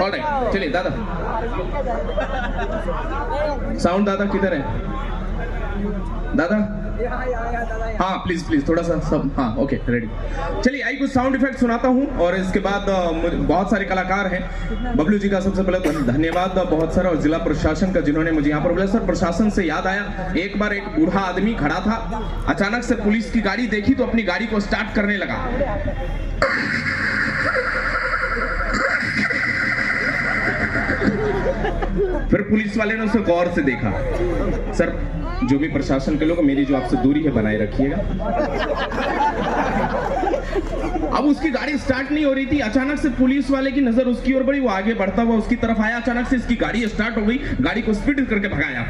Alright, चलिए दादा, sound दादा किधर है दादा? हाँ प्लीज प्लीज थोड़ा सा सब, हाँ ओके रेडी। चलिए आई कुछ साउंड इफेक्ट सुनाता हूँ और इसके बाद बहुत सारे कलाकार हैं। बबलू जी का सबसे पहले धन्यवाद बहुत सारा, और जिला प्रशासन का जिन्होंने मुझे यहाँ पर बोला। सर प्रशासन से याद आया, एक बार एक बूढ़ा आदमी खड़ा था, अचानक से पुलिस की गाड़ी देखी तो अपनी गाड़ी को स्टार्ट करने लगा। फिर पुलिस वाले ने उसे गौर से देखा। सर जो भी प्रशासन के लोग, मेरी जो आपसे दूरी है बनाए रखिएगा। अब उसकी गाड़ी स्टार्ट नहीं हो रही थी, अचानक से पुलिस वाले की नजर उसकी ओर बढ़ी, वो आगे बढ़ता हुआ उसकी तरफ आया, अचानक से इसकी गाड़ी स्टार्ट हो गई, गाड़ी को स्पीड करके भगाया।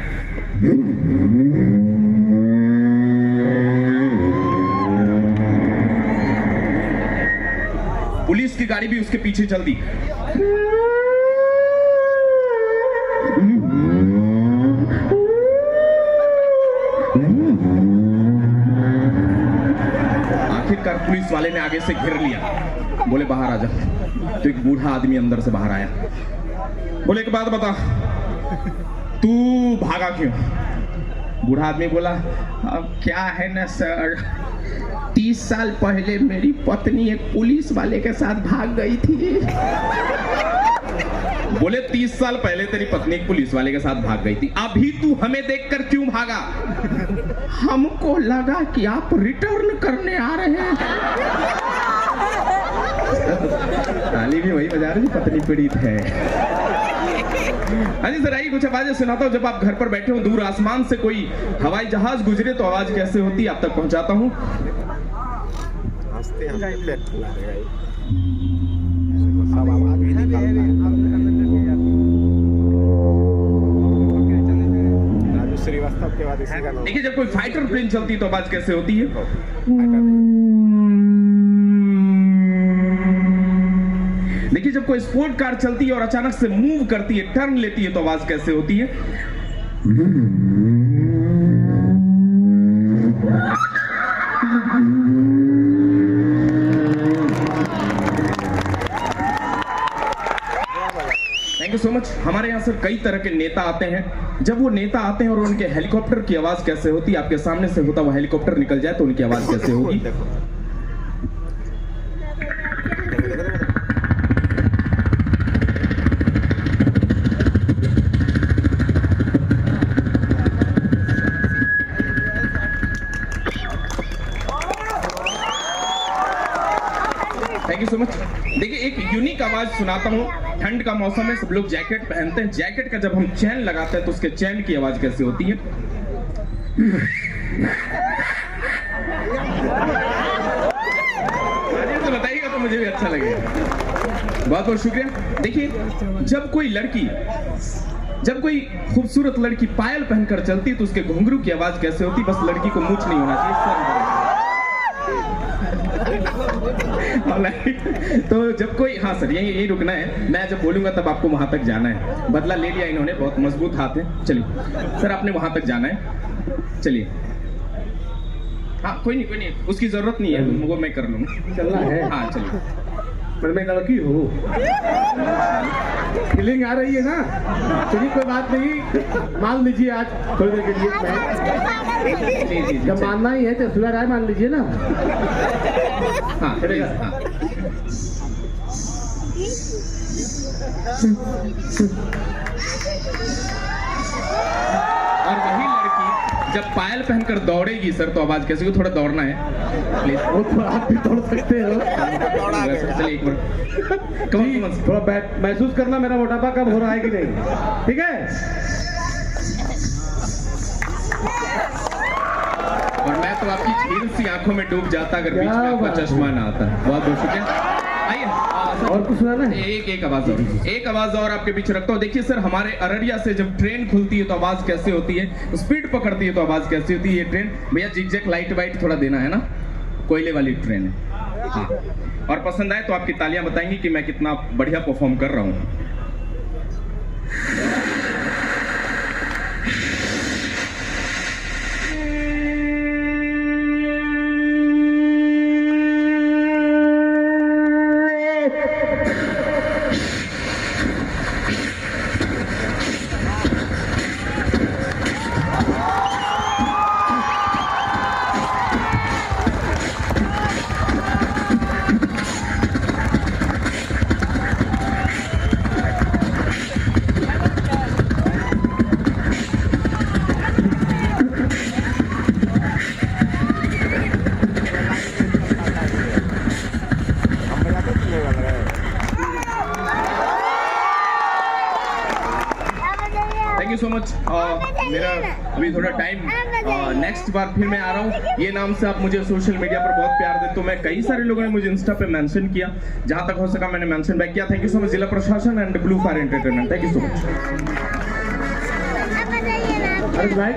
पुलिस की गाड़ी भी उसके पीछे चल दी। आखिरकार पुलिस वाले ने आगे से घेर लिया, बोले बाहर आ जा। तो एक बूढ़ा आदमी अंदर से बाहर आया, बोले एक बात बता, तू भागा क्यों? बूढ़ा आदमी बोला, अब क्या है ना सर, 30 साल पहले मेरी पत्नी एक पुलिस वाले के साथ भाग गई थी। बोले 30 साल पहले तेरी पत्नी एक पुलिस वाले के साथ भाग गई थी, अभी तू हमें देखकर क्यों भागा? हमको लगा कि आप रिटर्न करने आ रहे हैं। ताली भी वही बजा रही, पत्नी पीड़ित है। हाँ जी सर, आइए कुछ आवाजें सुनाता हूँ। जब आप घर पर बैठे हो, दूर आसमान से कोई हवाई जहाज गुजरे तो आवाज कैसे होती है आप तक पहुंचाता हूँ। देखिए जब कोई फाइटर प्लेन चलती है तो आवाज कैसे होती है। देखिए जब कोई स्पोर्ट कार चलती है और अचानक से मूव करती है, टर्न लेती है तो आवाज कैसे होती है। Thank you so much. हमारे यहाँ सर कई तरह के नेता आते हैं, जब वो नेता आते हैं और उनके हेलीकॉप्टर की आवाज कैसे होती है, आपके सामने से होता हुआ हेलीकॉप्टर निकल जाए तो उनकी आवाज कैसे होगी। Thank you so much. देखिए एक यूनिक आवाज सुनाता हूँ। ठंड का मौसम है, सब लोग जैकेट पहनते हैं, जैकेट का जब हम चैन लगाते हैं तो उसके चैन की आवाज कैसे होती है। तो बताइएगा तो मुझे भी अच्छा लगेगा। बहुत बहुत शुक्रिया। देखिए जब कोई खूबसूरत लड़की पायल पहनकर चलती है तो उसके घुंघरू की आवाज कैसे होती। बस लड़की को मूंछ नहीं होना चाहिए। तो जब कोई, हाँ सर यही रुकना है, मैं जब बोलूंगा तब आपको वहां तक जाना है। बदला ले लिया इन्होंने, बहुत मजबूत हाथ है। चलिए सर आपने वहां तक जाना है, चलिए। हाँ कोई नहीं, उसकी जरूरत नहीं है, वो मैं कर लूंगा। चलना है, हाँ चलिए। पर मैं लड़की हूँ, फीलिंग आ रही है ना। चलिए कोई बात नहीं, मान लीजिए आज थोड़ी देर के लिए जब मानना ही है तो सुना राय मान लीजिए ना। हाँ चलेगा। हाँ। और वही लड़की जब पायल पहनकर दौड़ेगी सर तो आवाज कैसे होगी। थोड़ा दौड़ना है प्लीज। वो तो आप भी दौड़ सकते हो। चलिए एक मिनट, थोड़ा महसूस करना मेरा मोटापा कब हो रहा है कि नहीं, ठीक है। और मैं तो आपकी झील सी आंखों में डूब जाता अगर बीच में आपका चश्मा ना आता। बहुत बहुत शुक्रिया। आइए और कुछ सुना ना। एक आवाज और आपके बीच रखता हूँ। देखिए सर हमारे अररिया से जब ट्रेन खुलती है तो आवाज कैसे होती है, स्पीड पकड़ती है तो आवाज कैसी होती है। ये ट्रेन भैया जिग-जैग लाइट वाइट थोड़ा देना है ना, कोयले वाली ट्रेन है। हाँ और पसंद आए तो आपकी तालियां बताएंगी कि मैं कितना बढ़िया परफॉर्म कर रहा हूँ। मेरा अभी थोड़ा टाइम, नेक्स्ट बार फिर मैं आ रहा हूँ। ये नाम से आप मुझे सोशल मीडिया पर बहुत प्यार देते हो। मैं कई सारे लोगों ने मुझे इंस्टा पे मेंशन किया, जहां तक हो सका मैंने मेंशन बैक किया। थैंक यू सो मच जिला प्रशासन and Blue Fire Entertainment, thank you so much. Harsh भाई